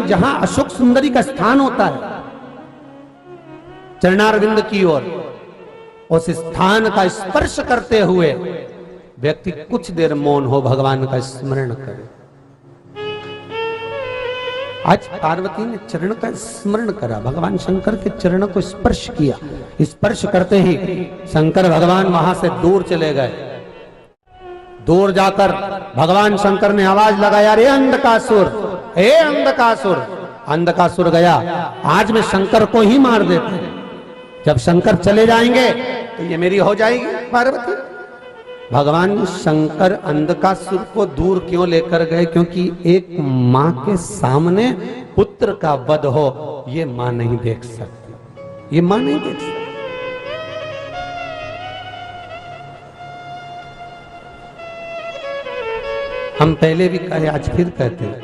में जहां अशोक सुंदरी का स्थान होता है चरणारविंद की ओर, उस स्थान का स्पर्श करते हुए व्यक्ति कुछ देर मौन हो, भगवान का स्मरण करे। आज पार्वती ने चरण का स्मरण करा, भगवान शंकर के चरणों को स्पर्श किया। स्पर्श करते ही शंकर भगवान वहां से दूर चले गए। दूर जाकर भगवान शंकर ने आवाज लगाया, रे अंधकासुर, हे अंधकासुर। अंधकासुर गया। आज मैं शंकर को ही मार देते, जब शंकर चले जाएंगे तो ये मेरी हो जाएगी पार्वती। भगवान शंकर अंधकासुर को दूर क्यों लेकर गए? क्योंकि एक मां के सामने पुत्र का वध हो, ये मां नहीं देख सकती, ये मां नहीं देख सकती। हम पहले भी कहे, आज फिर कहते हैं,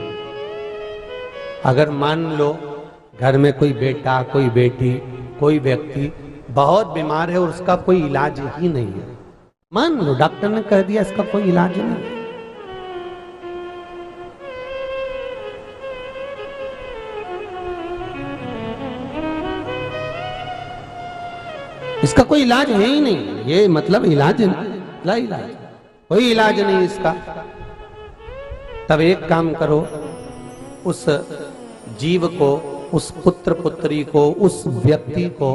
अगर मान लो घर में कोई बेटा, कोई बेटी, कोई व्यक्ति बहुत बीमार है और उसका कोई इलाज ही नहीं है, मान लो डॉक्टर ने कह दिया इसका कोई इलाज नहीं, इसका कोई इलाज है ही नहीं, ये मतलब इलाज नहीं, इलाज कोई इलाज नहीं इसका। तब एक काम करो, उस जीव को, उस पुत्र पुत्री को, उस व्यक्ति को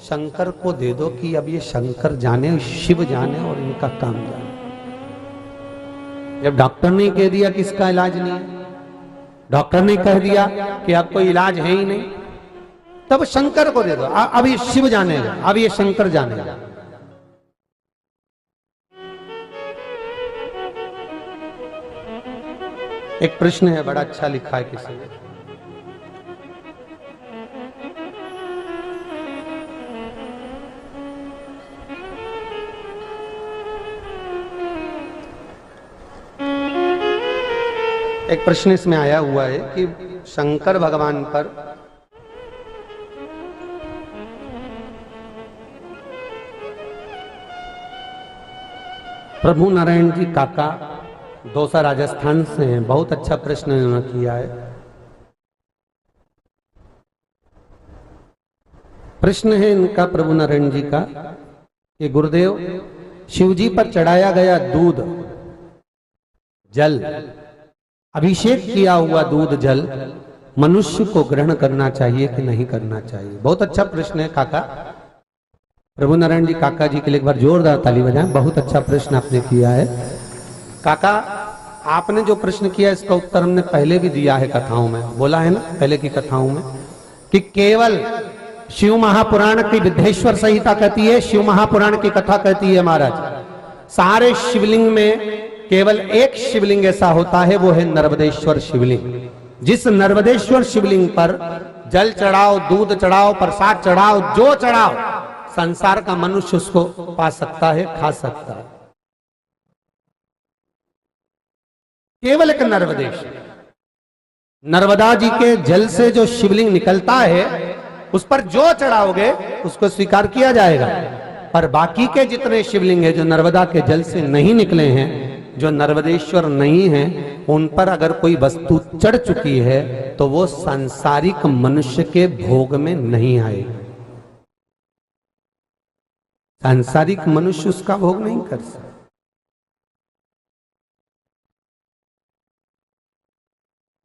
शंकर को दे दो कि अब ये शंकर जाने, शिव जाने और इनका काम जाने। जब डॉक्टर ने कह दिया कि इसका इलाज नहीं है, डॉक्टर ने कह दिया कि अब कोई इलाज है ही नहीं, तब शंकर को दे दो। अब ये शिव जानेगा, अब ये शंकर जानेगा। एक प्रश्न है, बड़ा अच्छा लिखा है किसी ने। एक प्रश्न इसमें आया हुआ है कि शंकर भगवान पर प्रभु नारायण जी काका दौसा राजस्थान से हैं, बहुत अच्छा प्रश्न इन्होंने किया है। प्रश्न है इनका प्रभु नारायण जी का कि गुरुदेव, शिव जी पर चढ़ाया गया दूध, जल, अभिषेक किया हुआ दूध जल मनुष्य को ग्रहण करना चाहिए कि नहीं करना चाहिए? बहुत अच्छा प्रश्न है काका। प्रभु नारायण जी काका जी के लिए एक बार जोरदार ताली बजाएं, बहुत अच्छा प्रश्न आपने किया है। काका, आपने जो प्रश्न किया इसका उत्तर हमने पहले भी दिया है कथाओं में, बोला है ना पहले की कथाओं में कि केवल शिव महापुराण की विद्धेश्वर संहिता कहती है, शिव महापुराण की कथा कहती है महाराज, सारे शिवलिंग में केवल एक शिवलिंग ऐसा होता है, वो है नर्मदेश्वर शिवलिंग। जिस नर्मदेश्वर शिवलिंग पर जल चढ़ाओ, दूध चढ़ाओ, प्रसाद चढ़ाओ, जो चढ़ाओ, संसार का मनुष्य उसको पा सकता है, खा सकता है। केवल एक नर्मदेश, नर्मदा जी के जल से जो शिवलिंग निकलता है उस पर जो चढ़ाओगे उसको स्वीकार किया जाएगा। पर बाकी के जितने शिवलिंग है जो नर्मदा के जल से नहीं निकले हैं, जो नर्मदेश्वर नहीं है, उन पर अगर कोई वस्तु चढ़ चुकी है तो वो सांसारिक मनुष्य के भोग में नहीं आएगी। सांसारिक मनुष्य उसका भोग नहीं कर सकता।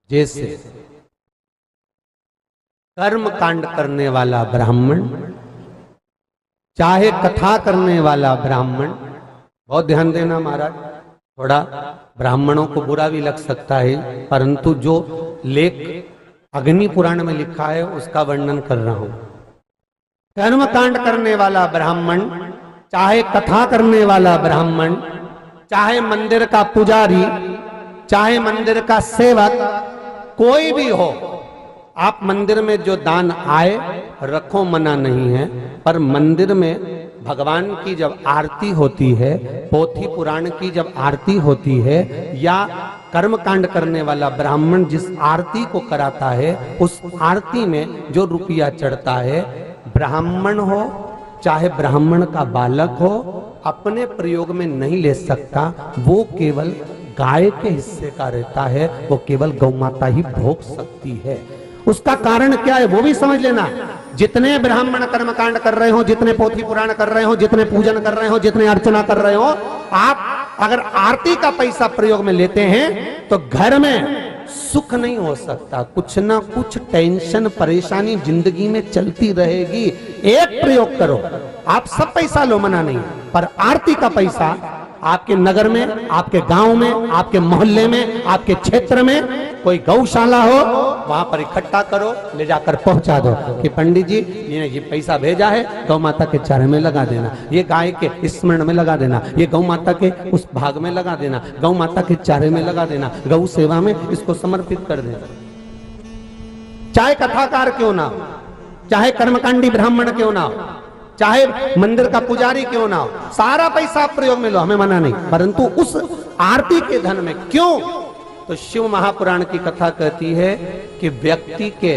जैसे कर्म कांड करने वाला ब्राह्मण, चाहे कथा करने वाला ब्राह्मण, बहुत ध्यान देना महाराज, थोड़ा ब्राह्मणों को बुरा भी लग सकता है, परंतु जो लेख अग्नि पुराण में लिखा है उसका वर्णन कर रहा हूं। कर्म कांड करने वाला ब्राह्मण, चाहे कथा करने वाला ब्राह्मण, चाहे मंदिर का पुजारी, चाहे मंदिर का सेवक, कोई भी हो, आप मंदिर में जो दान आए रखो, मना नहीं है, पर मंदिर में भगवान की जब आरती होती है, पोथी पुराण की जब आरती होती है, या कर्म कांड करने वाला ब्राह्मण जिस आरती को कराता है, उस आरती में जो रुपया चढ़ता है, ब्राह्मण हो चाहे ब्राह्मण का बालक हो, अपने प्रयोग में नहीं ले सकता। वो केवल गाय के हिस्से का रहता है, वो केवल गौ माता ही भोग सकती है। उसका कारण क्या है वो भी समझ लेना। जितने ब्राह्मण कर्मकांड कर रहे हो, जितने पोथी पुराण कर रहे हो, जितने पूजन कर रहे हो, जितने अर्चना कर रहे हो, आप अगर आरती का पैसा प्रयोग में लेते हैं तो घर में सुख नहीं हो सकता, कुछ ना कुछ टेंशन परेशानी जिंदगी में चलती रहेगी। एक प्रयोग करो, आप सब पैसा लो, मना नहीं, पर आरती का पैसा आपके नगर में, आपके गांव में, आपके मोहल्ले में, आपके क्षेत्र में कोई गौशाला हो, वहां पर इकट्ठा करो, ले जाकर पहुंचा दो कि पंडित जी ये पैसा भेजा है, गौ माता के चारे में लगा देना, ये गाय के स्मरण में लगा देना, ये गौ माता के उस भाग में लगा देना, गौ माता के चारे में लगा देना, गौ सेवा में इसको समर्पित कर देना। चाहे कथाकार क्यों ना हो, चाहे कर्मकांडी ब्राह्मण क्यों ना हो, चाहे मंदिर का पुजारी क्यों ना हो, सारा पैसा आप प्रयोग में लो, हमें मना नहीं, परंतु उस आरती के धन में क्यों? तो शिव महापुराण की कथा कहती है कि व्यक्ति के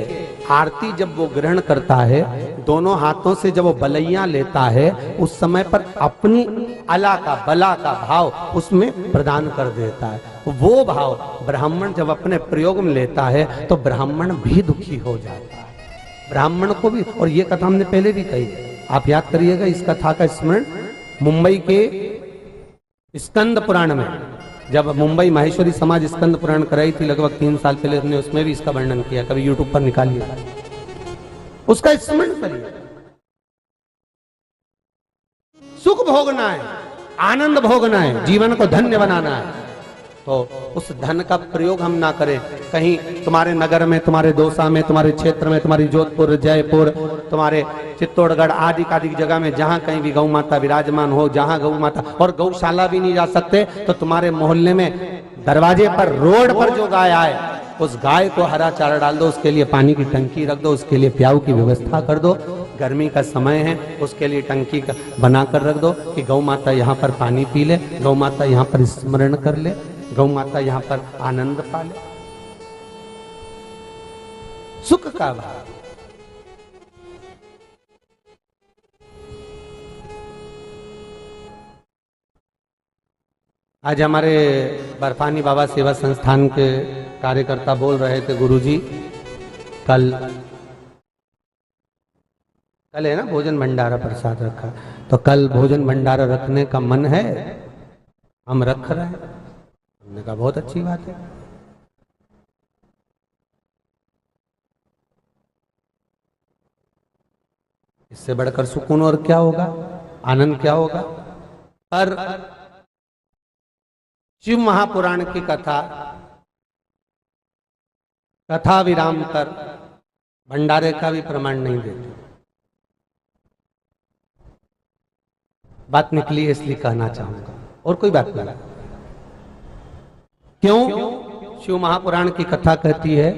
आरती जब वो ग्रहण करता है, दोनों हाथों से जब वो बलैया लेता है, उस समय पर अपनी अला का बला का भाव उसमें प्रदान कर देता है। वो भाव ब्राह्मण जब अपने प्रयोग में लेता है तो ब्राह्मण भी दुखी हो जाता है, ब्राह्मण को भी। और ये कथा हमने पहले भी कही, आप याद करिएगा इस कथा का स्मरण मुंबई के स्कंद पुराण में, जब मुंबई माहेश्वरी समाज स्कंद पुराण कराई थी लगभग 3 साल पहले, हमने उसमें भी इसका वर्णन किया, कभी यूट्यूब पर निकालिए, उसका स्मरण करिए। सुख भोगना है, आनंद भोगना है, जीवन को धन्य बनाना है, तो उस धन का प्रयोग हम ना करें। कहीं तुम्हारे नगर में, तुम्हारे दौसा में, तुम्हारे क्षेत्र में, तुम्हारी जोधपुर, जयपुर, तुम्हारे चित्तौड़गढ़ आदि आदि जगह में जहां कहीं भी गौ माता विराजमान हो, जहां गौ माता, और गौशाला भी नहीं जा सकते तो तुम्हारे मोहल्ले में दरवाजे पर, रोड पर जो गाय आए उस गाय को हरा चारा डाल दो, उसके लिए पानी की टंकी रख दो, उसके लिए प्याऊ की व्यवस्था कर दो। गर्मी का समय है, उसके लिए टंकी बनाकर रख दो कि गौ माता यहाँ पर पानी पी ले, गौ माता यहाँ पर स्मरण कर ले, गौ माता यहाँ पर आनंद पाले, सुख का भाव। आज हमारे बर्फानी बाबा सेवा संस्थान के कार्यकर्ता बोल रहे थे, गुरुजी कल है ना भोजन भंडारा प्रसाद रखा, तो कल भोजन भंडारा रखने का मन है, हम रख रहे हैं। हमने कहा बहुत अच्छी बात है। इससे बढ़कर सुकून और क्या होगा, आनंद क्या होगा। पर शिव महापुराण की कथा विराम कर भंडारे का भी प्रमाण नहीं देते। बात निकली है इसलिए कहना चाहूंगा, और कोई बात नहीं। क्यों? शिव महापुराण की कथा कहती है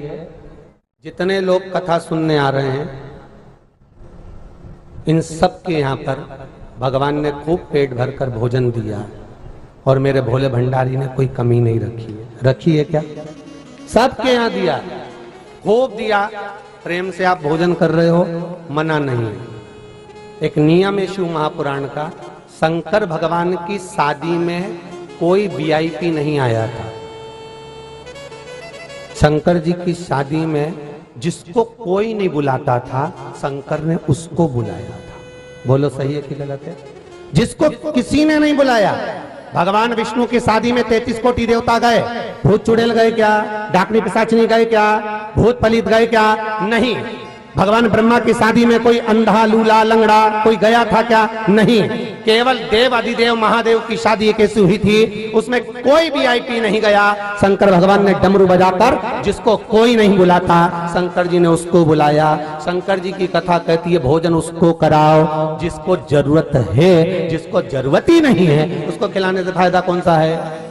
जितने लोग कथा सुनने आ रहे हैं, इन सब के यहाँ पर भगवान ने खूब पेट भरकर भोजन दिया, और मेरे भोले भंडारी ने कोई कमी नहीं रखी है। रखी है क्या? सबके यहाँ दिया, खूब दिया, प्रेम से आप भोजन कर रहे हो, मना नहीं है। एक नियम है शिव महापुराण का, शंकर भगवान की शादी में कोई वीआईपी नहीं आया था। शंकर जी की शादी में जिसको कोई नहीं बुलाता था, शंकर ने उसको बुलाया था। बोलो सही है कि गलत है? जिसको किसी ने नहीं बुलाया। भगवान विष्णु की शादी में 33 कोटि देवता गए, भूत चुड़ैल गए क्या? डाकनी पिशाचनी गए क्या? भूत पलित गए क्या? नहीं। भगवान ब्रह्मा की शादी में कोई अंधा, लूला, लंगड़ा कोई गया था क्या? नहीं। केवल देव अधिदेव महादेव की शादी कैसी हुई थी, उसमें कोई वीआईपी नहीं गया। शंकर भगवान ने डमरू बजाकर, जिसको कोई नहीं बुलाता, शंकर जी ने उसको बुलाया। शंकर जी की कथा कहती है भोजन उसको कराओ जिसको जरूरत है, जिसको जरूरत ही नहीं है उसको खिलाने से फायदा कौन सा है?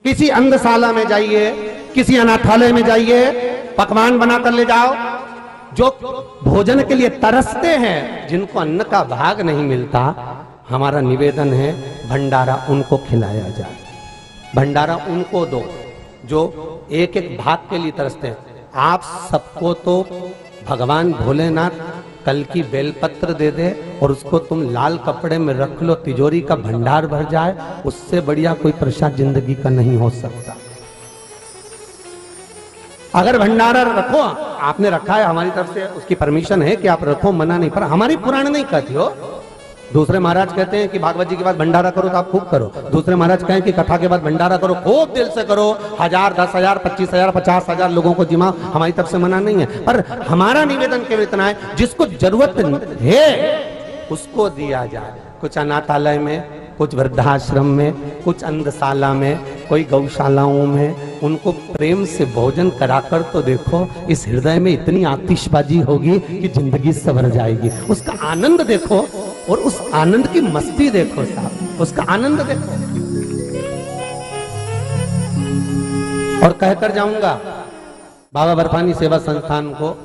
किसी अंधशाला में जाइए, किसी अनाथालय में जाइए, पकवान बनाकर ले जाओ। जो भोजन के लिए तरसते हैं, जिनको अन्न का भाग नहीं मिलता, हमारा निवेदन है भंडारा उनको खिलाया जाए, भंडारा उनको दो जो एक एक भाग के लिए तरसते हैं। आप सबको तो भगवान भोलेनाथ कल की बेलपत्र दे दे और उसको तुम लाल कपड़े में रख लो, तिजोरी का भंडार भर जाए, उससे बढ़िया कोई प्रसाद जिंदगी का नहीं हो सकता। अगर भंडारा रखो, आपने रखा है, हमारी तरफ से उसकी परमिशन है कि आप रखो, मना नहीं, पर हमारी पुराण नहीं कहती हो। दूसरे महाराज कहते हैं कि भागवत जी के बाद भंडारा करो तो आप खूब करो, दूसरे महाराज कहें कि कथा के बाद भंडारा करो, खूब दिल से करो, 1000, 10,000, 25,000, 50,000 लोगों को जिमा, हमारी तरफ से मना नहीं है। पर हमारा निवेदन केवल इतना है, जिसको जरूरत है उसको दिया जाए। कुछ अनाथालय में, कुछ वृद्धाश्रम में, कुछ अंधशाला में, कोई गौशालाओं में उनको प्रेम से भोजन कराकर तो देखो, इस हृदय में इतनी आतिशबाजी होगी कि जिंदगी संवर जाएगी। उसका आनंद देखो और उस आनंद की मस्ती देखो साहब, उसका आनंद देखो। और कहकर जाऊंगा बाबा बर्फानी सेवा संस्थान को,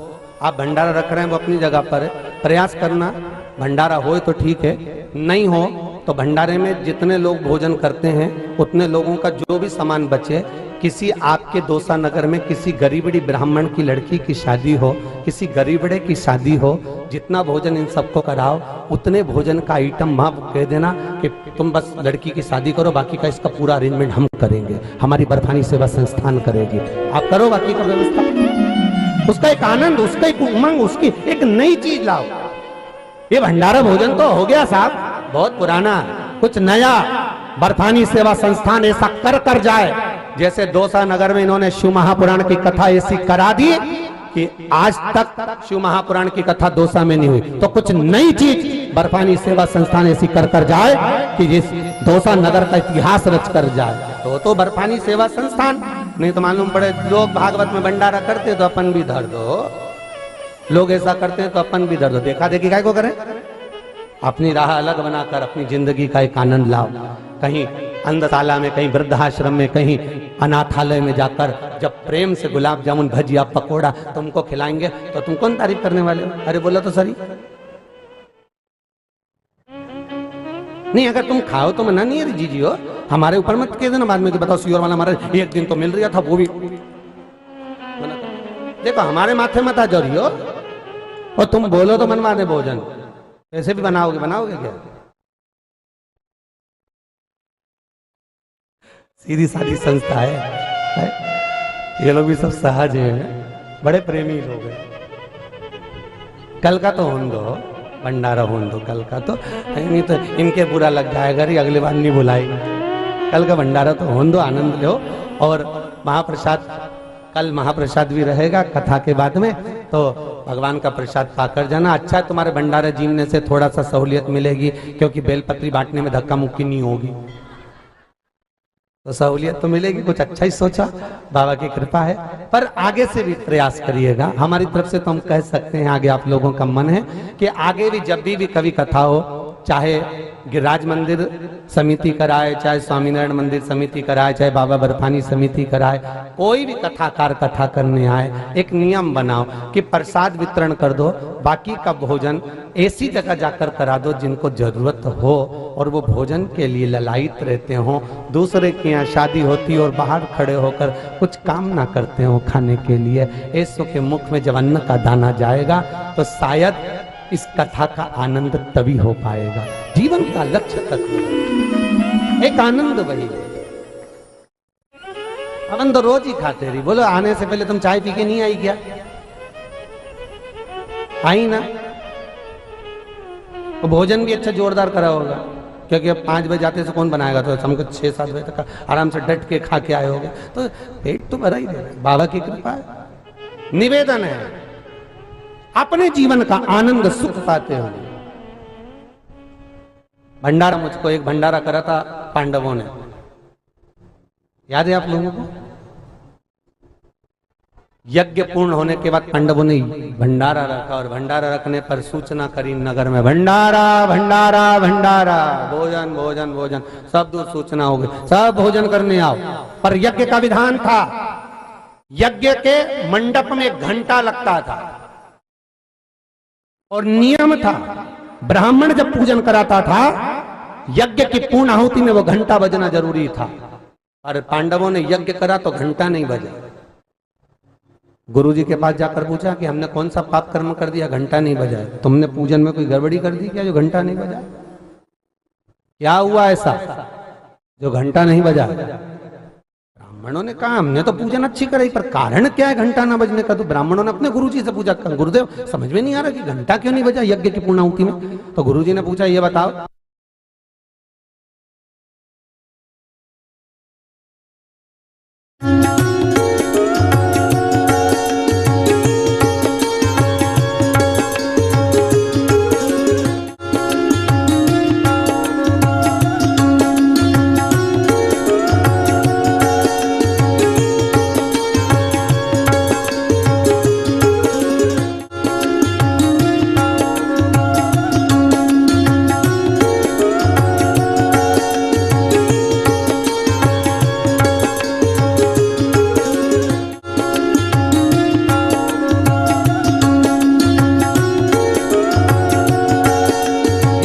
आप भंडारा रख रहे हैं वो अपनी जगह पर है, प्रयास करना, भंडारा हो तो ठीक है, नहीं हो तो भंडारे में जितने लोग भोजन करते हैं उतने लोगों का जो भी सामान बचे, किसी आपके दौसा नगर में किसी गरीबड़ी ब्राह्मण की लड़की की शादी हो, किसी गरीबड़े की शादी हो, जितना भोजन इन सबको कराओ, उतने भोजन का आइटम वहां कह देना कि तुम बस लड़की की शादी करो, बाकी का इसका पूरा अरेंजमेंट हम करेंगे, हमारी बर्फानी सेवा संस्थान करेगी, आप करो बाकी का व्यवस्था। उसका एक आनंद, उसका एक उमंग, उसकी एक नई चीज लाओ। ये भंडारा भोजन तो हो गया साहब, बहुत पुराना, कुछ नया बर्फानी सेवा संस्थान ऐसा कर जाए, जैसे दौसा नगर में इन्होंने शिव महापुराण की कथा ऐसी करा दी कि आज तक शिव महापुराण की कथा दौसा में नहीं हुई, तो कुछ नई चीज बर्फानी सेवा संस्थान ऐसी कर जाए कि जिस दौसा नगर का इतिहास रच कर जाए, तो बर्फानी सेवा संस्थान। नहीं तो मालूम पड़े लोग भागवत में भंडारा करते तो अपन भी धर दो, लोग ऐसा करते हैं तो अपन भी धर दो, देखा देखी काय को करें। अपनी राह अलग बनाकर अपनी जिंदगी का एक आनंद लाओ। कहीं अंधशाला में, कहीं वृद्धाश्रम में, कहीं अनाथालय में जाकर जब प्रेम से गुलाब जामुन, भजिया, पकोड़ा तुमको खिलाएंगे तो तुम कौन तारीफ करने वाले हो? अरे बोलो तो सही नहीं, अगर तुम खाओ तो मना नहीं है जी हो, हमारे ऊपर मत कह देना बाद में कि बताओ सियोर वाला हमारा एक दिन तो मिल रहा था वो भी। देखो हमारे माथे मत आ जोरी हो, और तुम बोलो तो मनवा दे भोजन, ऐसे भी बनाओगे क्या? सीधी सादी संस्था है, ये लोग भी सब सहज हैं, बड़े प्रेमी लोग हैं। कल का तो होन दो, भंडारा होन दो कल का, तो नहीं तो इनके बुरा लग जाएगा, अगली बार नहीं बुलाएगी। कल का भंडारा तो होन दो, आनंद लो। और महाप्रसाद, कल महाप्रसाद भी रहेगा कथा के बाद में, तो भगवान का प्रसाद पाकर जाना। अच्छा है तुम्हारे भंडारे जीवने से थोड़ा सा सहूलियत मिलेगी, क्योंकि बेलपत्री बांटने में धक्का मुक्की नहीं होगी, तो सहूलियत तो मिलेगी। कुछ अच्छा ही सोचा, बाबा की कृपा है। पर आगे से भी प्रयास करिएगा, हमारी तरफ से तो हम कह सकते हैं, आगे आप लोगों का मन है कि आगे भी जब भी कभी कथा हो, चाहे गिरिराज मंदिर समिति कराए, चाहे स्वामीनारायण मंदिर समिति कराए, चाहे बाबा बर्फानी समिति कराए, कोई भी कथाकार कथा करने आए, एक नियम बनाओ कि प्रसाद वितरण कर दो, बाकी का भोजन ऐसी जगह जाकर करा दो जिनको जरूरत हो और वो भोजन के लिए ललायित रहते हो। दूसरे के यहाँ शादी होती और बाहर खड़े होकर कुछ काम ना करते हो खाने के लिए, ऐसों के मुख में जब अन्न का दाना जाएगा तो शायद इस कथा का आनंद तभी हो पाएगा। जीवन का लक्ष्य तक एक आनंद वही है। अपन तो रोज ही खाते रही, बोलो आने से पहले तुम चाय पी के नहीं आई क्या? आई ना, तो भोजन भी अच्छा जोरदार करा होगा, क्योंकि अब 5 बजे जाते से कौन बनाएगा, तो हमको 6-7 बजे तक आराम से डट के खा के आए होगे, तो पेट तो भरा ही दे। बाबा की कृपा है, निवेदन है, अपने जीवन का आनंद सुख पाते हो। भंडारा, मुझको एक भंडारा करा था पांडवों ने, याद है आप लोगों को? यज्ञ पूर्ण होने के बाद पांडवों ने भंडारा रखा, और भंडारा रखने पर सूचना करी नगर में, भंडारा भंडारा भंडारा, भोजन भोजन भोजन, सब दूर सूचना हो गई, सब भोजन करने आओ। पर यज्ञ का विधान था, यज्ञ के मंडप में घंटा लगता था और नियम था, ब्राह्मण जब पूजन कराता था यज्ञ की पूर्ण आहुति में वो घंटा बजना जरूरी था। और पांडवों ने यज्ञ करा तो घंटा नहीं बजा। गुरुजी के पास जाकर पूछा कि हमने कौन सा पाप कर्म कर दिया, घंटा नहीं बजाया? तुमने पूजन में कोई गड़बड़ी कर दी क्या जो घंटा नहीं बजा? क्या हुआ ऐसा जो घंटा नहीं बजा? ब्राह्मणों ने कहा हमने तो पूजन अच्छी कराई, पर कारण क्या है घंटा ना बजने का? तो ब्राह्मणों ने अपने गुरुजी से पूछा, गुरुदेव समझ में नहीं आ रहा कि घंटा क्यों नहीं बजा यज्ञ की पूर्णाहुति में। तो गुरुजी ने पूछा ये बताओ।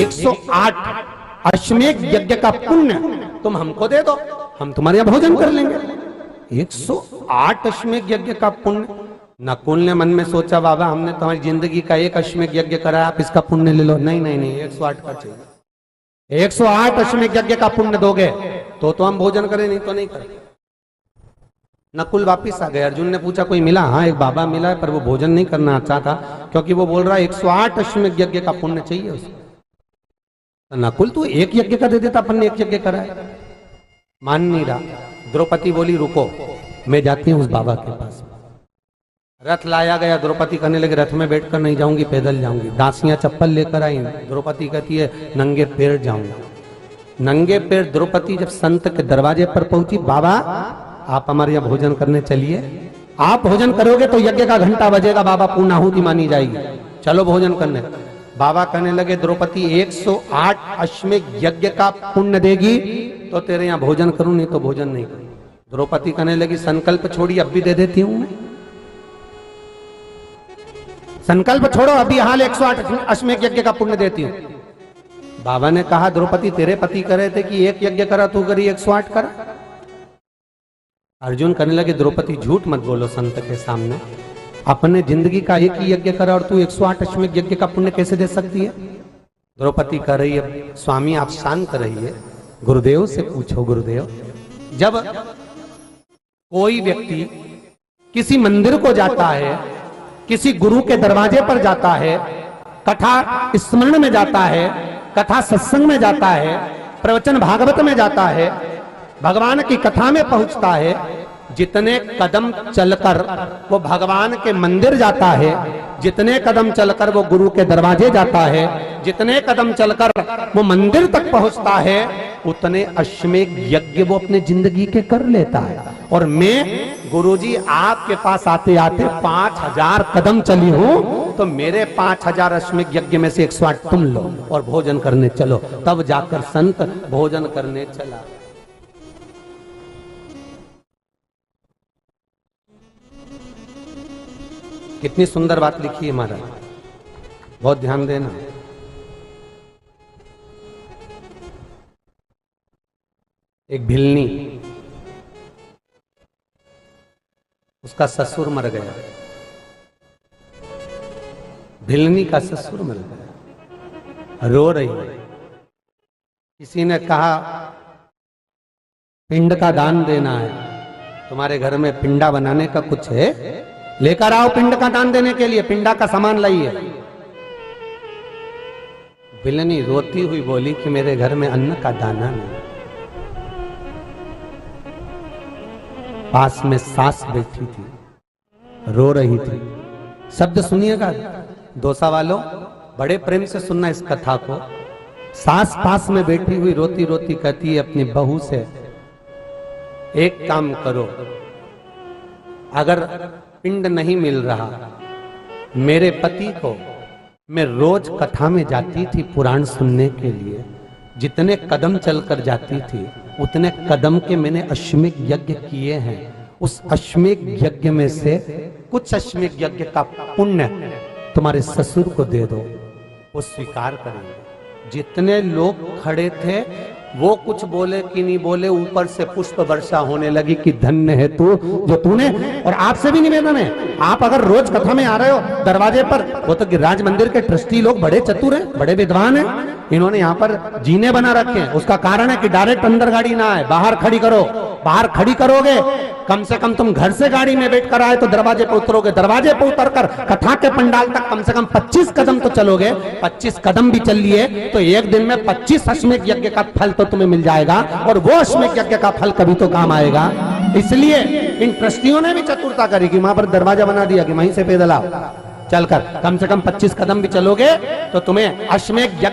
108 अश्वमेध यज्ञ का पुण्य तुम हमको दे दो, हम तुम्हारे यहाँ भोजन कर लेंगे। 108 अश्वमेध यज्ञ का पुण्य। नकुल ने मन में सोचा बाबा हमने तुम्हारी जिंदगी का एक अश्वमेध यज्ञ करा, आप इसका पुण्य ले लो। नहीं नहीं नहीं, 108 का चाहिए। 108 अश्वमेध यज्ञ का पुण्य दोगे तो हम भोजन करें, नहीं तो नहीं करें। नकुल वापिस आ गए। अर्जुन ने पूछा कोई मिला? हाँ एक बाबा मिला है, पर वो भोजन नहीं करना चाहता क्योंकि वो बोल रहा है 108 अश्वमेध यज्ञ का पुण्य चाहिए उसको। तो नकुल तू एक यज्ञ का दे देता, अपन ने एक यज्ञ करा है। मान नहीं रहा। द्रौपदी बोली रुको मैं जाती हूँ उस बाबा के पास। रथ लाया गया। द्रौपदी कहने लगे रथ में बैठकर नहीं जाऊंगी, पैदल जाऊंगी। दासियां चप्पल लेकर आई। द्रौपदी कहती है नंगे पैर जाऊंगा। नंगे पैर द्रौपदी जब संत के दरवाजे पर पहुंची, बाबा आप हमारे यहाँ भोजन करने चलिए, आप भोजन करोगे तो यज्ञ का घंटा बजेगा, बाबा पूर्णाहुति मानी जाएगी, चलो भोजन करने। बाबा कहने लगे द्रौपदी 108 अश्वमेध यज्ञ का पुण्य देगी तो तेरे यहाँ भोजन करूं, नहीं तो भोजन नहीं करूं। द्रौपदी कहने लगी संकल्प छोड़ी, अब भी दे देती हूं मैं। संकल्प छोड़ो, अभी हाल 108 अश्वमेध यज्ञ का पुण्य देती हूं। बाबा ने कहा द्रौपदी तेरे पति कह रहे थे कि एक यज्ञ करा, तू करी 108 करा। अर्जुन कहने लगे द्रौपदी झूठ मत बोलो संत के सामने, अपने जिंदगी का एक ही यज्ञ करा और तू 108 अश्वमेध यज्ञ का पुण्य कैसे दे सकती है? द्रौपदी कह रही है स्वामी आप शांत रहिए, गुरुदेव से पूछो। गुरुदेव जब कोई व्यक्ति किसी मंदिर को जाता है, किसी गुरु के दरवाजे पर जाता है, कथा स्मरण में जाता है, कथा सत्संग में जाता है, प्रवचन भागवत में जाता है, भगवान की कथा में पहुंचता है, जितने कदम चलकर वो भगवान के मंदिर जाता है, जितने कदम चलकर वो गुरु के दरवाजे जाता है, जितने कदम चलकर वो मंदिर तक पहुंचता है, उतने अश्वमेध यज्ञ वो अपने जिंदगी के कर लेता है। और मैं गुरुजी आपके पास आते आते 5000 कदम चली हूं, तो मेरे 5000 अश्वमेध यज्ञ में से 108 तुम लो और भोजन करने चलो। तब जाकर संत भोजन करने चला। कितनी सुंदर बात लिखी है महाराज, बहुत ध्यान देना। एक भिलनी, उसका ससुर मर गया। भिलनी का ससुर मर गया, रो रही है। किसी ने कहा पिंड का दान देना है, तुम्हारे घर में पिंडा बनाने का कुछ है, लेकर आओ पिंड का दान देने के लिए, पिंडा का सामान लाइए। भिलनी रोती हुई बोली कि मेरे घर में अन्न का दाना नहीं। पास में सास बैठी थी, रो रही थी। शब्द सुनिएगा दोसा वालों, बड़े प्रेम से सुनना इस कथा को। सास पास में बैठी हुई रोती रोती कहती है अपनी बहू से, एक काम करो, अगर पिंड नहीं मिल रहा, मेरे पति को मैं रोज कथा में जाती थी पुराण सुनने के लिए, जितने कदम चलकर जाती थी उतने कदम के मैंने अश्वमेध यज्ञ किए हैं, उस अश्वमेध यज्ञ में से कुछ अश्वमेध यज्ञ का पुण्य तुम्हारे ससुर को दे दो, वो स्वीकार करेंगे। जितने लोग खड़े थे वो कुछ बोले कि नहीं बोले, ऊपर से पुष्प वर्षा होने लगी कि धन्य है तू जो तूने। और आपसे भी निवेदन है, आप अगर रोज कथा में आ रहे हो दरवाजे पर, वो तो गिरिराज मंदिर के ट्रस्टी लोग बड़े चतुर हैं, बड़े विद्वान हैं, इन्होंने यहाँ पर जीने बना रखे हैं। उसका कारण है कि डायरेक्ट अंदर गाड़ी ना आए, बाहर खड़ी करो। बाहर खड़ी करोगे, कम से कम तुम घर से गाड़ी में बैठ कर आए तो दरवाजे पे उतरोगे, दरवाजे पे उतरकर कथा के पंडाल तक कम से कम 25 कदम तो चलोगे। 25 कदम भी चल लिए तो एक दिन में 25 अश्वमेध यज्ञ का फल तो तुम्हें मिल जाएगा, और वो अश्वमेध यज्ञ का फल कभी तो काम आएगा। इसलिए इन ट्रस्टियों ने भी चतुरता करी कि वहां पर दरवाजा बना दिया कि वहीं से पैदल आओ, चलकर कम से कम 25 कदम भी चलोगे तो तुम्हें अश्वमेध यज्ञ